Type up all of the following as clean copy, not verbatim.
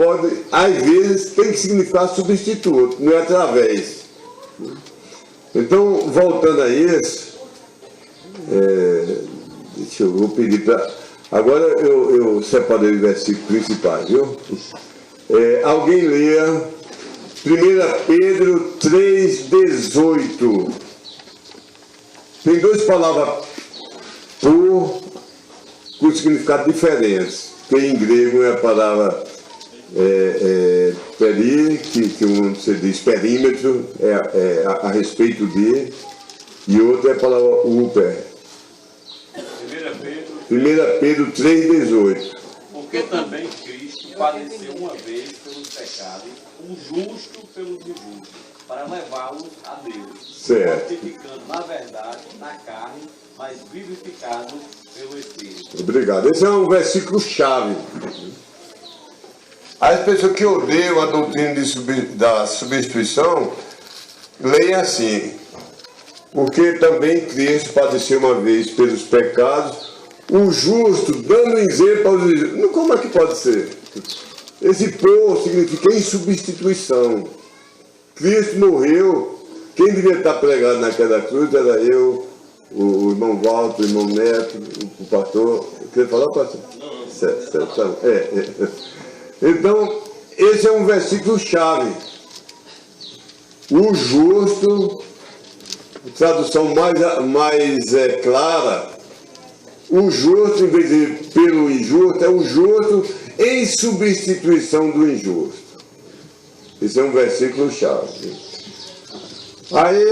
pode, às vezes, tem que significar substituto, não é através. Então, voltando a isso, deixa eu vou pedir para... Agora eu separei os versículos principais, viu? Alguém leia 1 Pedro 3,18. Tem duas palavras por com significado diferentes. Tem em grego é a palavra peri, que você diz perímetro, a respeito de, e outra é a palavra uper. 1 Pedro 3,18. Porque também Cristo padeceu uma vez pelos pecados, o justo pelos injustos, para levá-los a Deus, Certo. mortificando na verdade, na carne, mas vivificado pelo Espírito. Obrigado. Esse é um versículo chave. As pessoas que odeiam a doutrina da substituição, leem assim: porque também Cristo padeceu uma vez pelos pecados, o justo, dando exemplo aos injustos. Como é que pode ser? Esse por significa em substituição. Cristo morreu. Quem devia estar pregado naquela cruz era eu, o irmão Walter, o irmão Neto, o pastor. Quer falar, pastor? Não. Certo. Então, esse é um versículo chave. O justo, tradução mais clara, o justo, em vez de pelo injusto, é o justo em substituição do injusto. Esse é um versículo chave. Aí,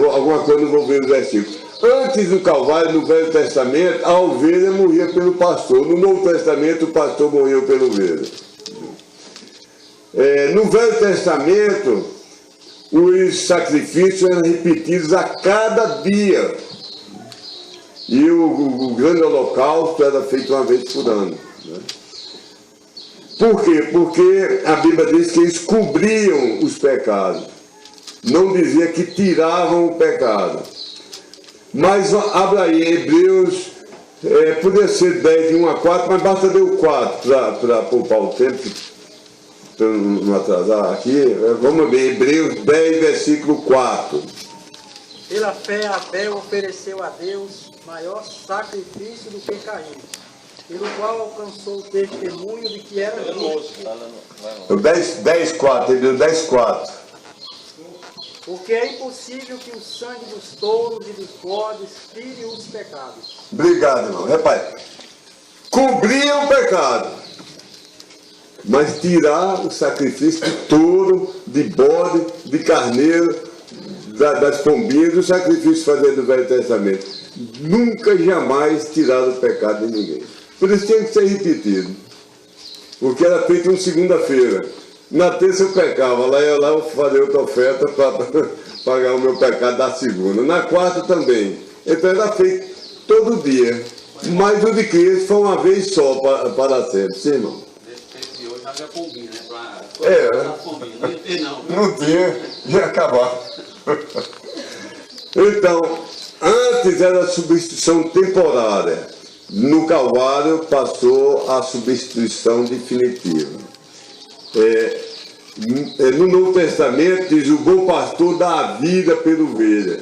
alguma coisa, não vou ver o versículo. Antes do Calvário, no Velho Testamento, a ovelha morria pelo pastor. No Novo Testamento, o pastor morreu pela ovelha. No Velho Testamento, os sacrifícios eram repetidos a cada dia. E o grande holocausto era feito uma vez por ano. Né? Por quê? Porque a Bíblia diz que eles cobriam os pecados. Não dizia que tiravam o pecado. Mas abra aí, Hebreus, poderia ser 10, de 1 a 4, mas basta ler o 4 para poupar o tempo, para não atrasar aqui. Vamos ver, Hebreus 10, versículo 4. Pela fé, Abel ofereceu a Deus maior sacrifício do que Caim, pelo qual alcançou o testemunho de que era justo. 10:4, Hebreus 10:4. Porque é impossível que o sangue dos touros e dos bodes tire os pecados. Obrigado, irmão. Repare, cobrir o pecado, mas tirar o sacrifício de touro, de bode, de carneiro, das pombinhas, do sacrifício fazer do Velho Testamento. Nunca, jamais tiraram o pecado de ninguém. Por isso tinha que ser repetido. Porque era feito em segunda-feira. Na terça eu pecava, lá eu fazia outra oferta para pagar o meu pecado da segunda. Na quarta também. Então era feito todo dia. Mas o de Cristo foi uma vez só para sempre. Sim, irmão? Esse de hoje já é pombinha, né? Não ia ter, não. Não tinha, ia acabar. Então, antes era a substituição temporária. No Calvário passou a substituição definitiva. No Novo Testamento diz: o bom pastor dá a vida pela ovelha.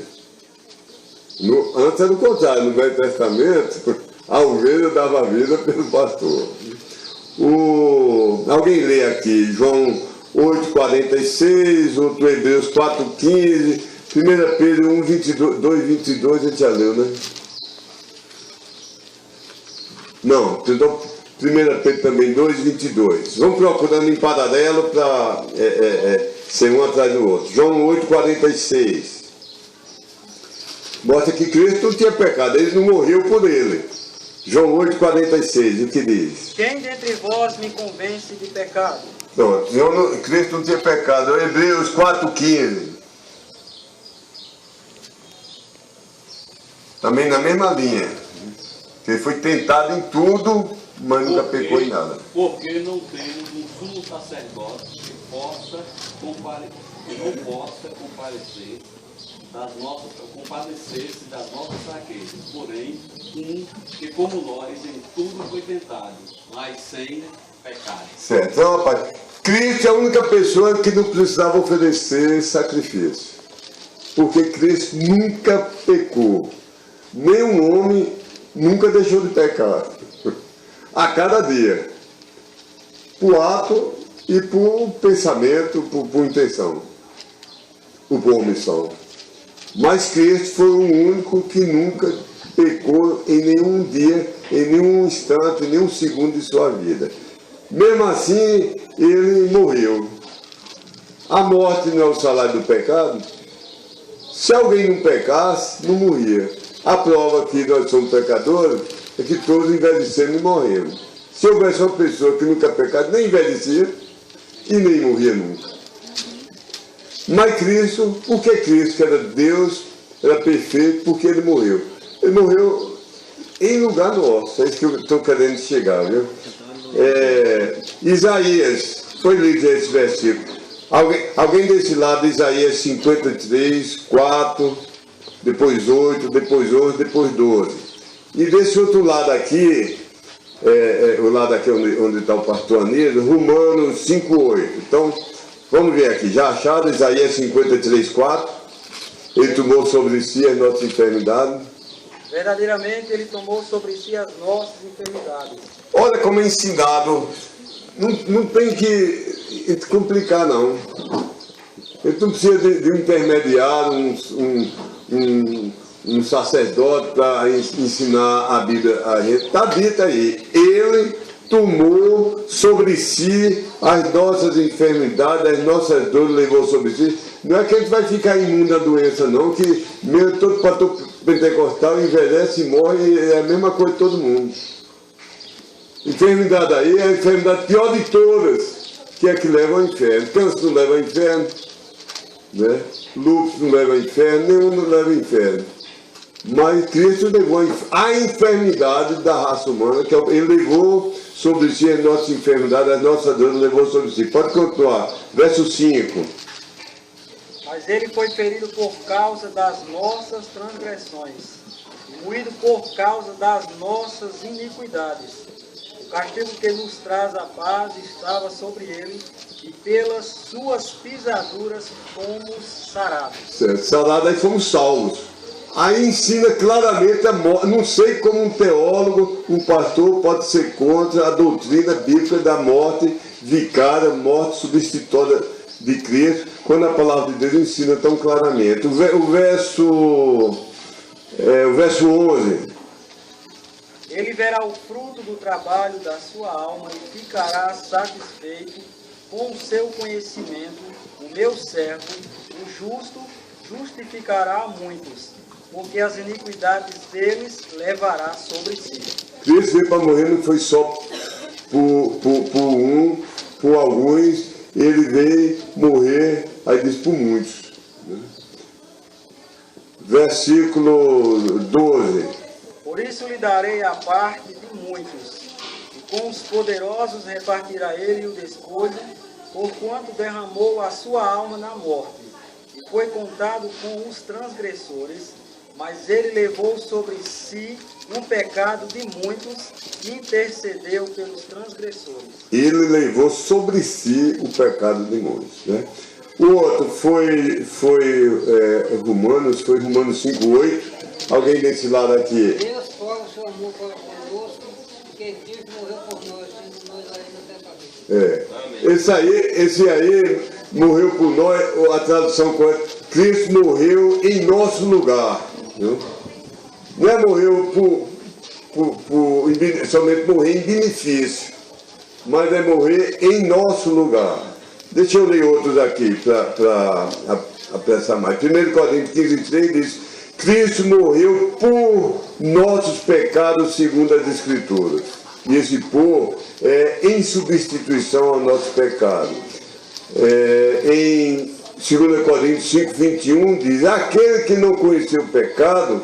Antes era o contrário, no Velho Testamento a ovelha dava a vida pelo pastor. Alguém lê aqui João 8,46, outro Hebreus 4,15, 1 Pedro 1,22, a gente já leu, né? Não, 1 Pedro também 2,22. Vamos procurando em paralelo para ser um atrás do outro. João 8,46. Mostra que Cristo não tinha pecado, ele não morreu por ele. João 8,46, o que diz? Quem dentre vós me convence de pecado? Não, Cristo não tinha pecado. Hebreus 4,15. Também na mesma linha. Ele foi tentado em tudo, mas nunca pecou em nada. Porque não temos um sumo sacerdote que não possa compadecer-se das nossas fraquezas, porém, que como nós em tudo foi tentado, mas sem pecarem. Certo. Então, rapaz, Cristo é a única pessoa que não precisava oferecer sacrifício. Porque Cristo nunca pecou. Nenhum homem nunca deixou de pecar. A cada dia. Por ato e por pensamento, por intenção. Por omissão. Mas Cristo foi o único que nunca pecou em nenhum dia, em nenhum instante, em nenhum segundo de sua vida. Mesmo assim, ele morreu. A morte não é o salário do pecado? Se alguém não pecasse, não morria. A prova que nós somos pecadores é que todos envelhecemos e morremos. Se houvesse uma pessoa que nunca pecado, nem envelhecia e nem morria nunca. Mas Cristo, porque Cristo, que era Deus, era perfeito, porque ele morreu. Ele morreu em lugar nosso. É isso que eu estou querendo chegar, viu? Isaías, foi lido esse versículo. Alguém desse lado, Isaías 53, 4, depois 8, depois 11, depois 12. E desse outro lado aqui, o lado aqui onde está o pastor Anísio, Romanos 5, 8. Então, vamos ver aqui. Já acharam Isaías 53, 4? Ele tomou sobre si as nossas enfermidades. Verdadeiramente ele tomou sobre si as nossas enfermidades. Olha como é ensinado. Não tem que complicar, não. Ele não precisa de um intermediário, um sacerdote para ensinar a Bíblia a gente. Está dito aí. Ele tomou sobre si as nossas enfermidades, as nossas dores levou sobre si. Não é que a gente vai ficar imune à doença, não, que mesmo todo pastor pentecostal envelhece e morre, é a mesma coisa de todo mundo. Enfermidade aí é a enfermidade pior de todas, que é que leva ao inferno. Câncer não leva ao inferno, né? Lúpus não leva ao inferno, nenhum não leva ao inferno. Mas Cristo levou a enfermidade da raça humana, que ele levou sobre si as nossas enfermidades, as nossas dores, levou sobre si. Pode continuar. Verso 5. Mas ele foi ferido por causa das nossas transgressões, moído por causa das nossas iniquidades. O castigo que nos traz a paz estava sobre ele, e pelas suas pisaduras fomos sarados. Certo. Sarados, aí fomos salvos. Aí ensina claramente a morte. Não sei como um teólogo, um pastor pode ser contra a doutrina bíblica da morte vicária, morte substitutória de Cristo, quando a palavra de Deus ensina tão claramente. O verso 11. Ele verá o fruto do trabalho da sua alma e ficará satisfeito com o seu conhecimento. O meu servo, o justo, justificará a muitos, porque as iniquidades deles levará sobre si. Cristo veio para morrer, não foi só por alguns, ele veio morrer, aí diz por muitos. Versículo 12. Por isso lhe darei a parte de muitos, e com os poderosos repartirá ele o despojo, porquanto derramou a sua alma na morte, e foi contado com os transgressores, mas ele levou sobre si um pecado de muitos e intercedeu pelos transgressores. Ele levou sobre si o pecado de muitos, né? O outro foi Romanos 5:8. Alguém desse lado aqui? Deus prova o seu amor para conosco, porque Cristo morreu por nós, sendo nós ainda pecadores. Esse aí morreu por nós, a tradução correta, Cristo morreu em nosso lugar. Viu? Não é morreu somente morrer em benefício, mas é morrer em nosso lugar. Deixa eu ler outros aqui para apressar mais. 1 Coríntios 15:3 diz: Cristo morreu por nossos pecados segundo as Escrituras. E esse por é em substituição ao nosso pecado. Em 2 Coríntios 5:21 diz: aquele que não conheceu o pecado,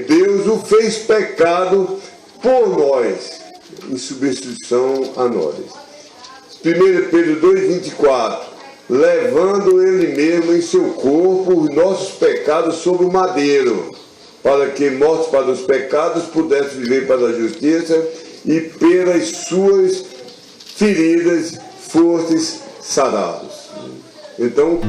Deus o fez pecado por nós, em substituição a nós. 1 Pedro 2:24, levando ele mesmo em seu corpo os nossos pecados sobre o madeiro, para que, mortos para os pecados, pudesse viver para a justiça, e pelas suas feridas fostes sarados. Então,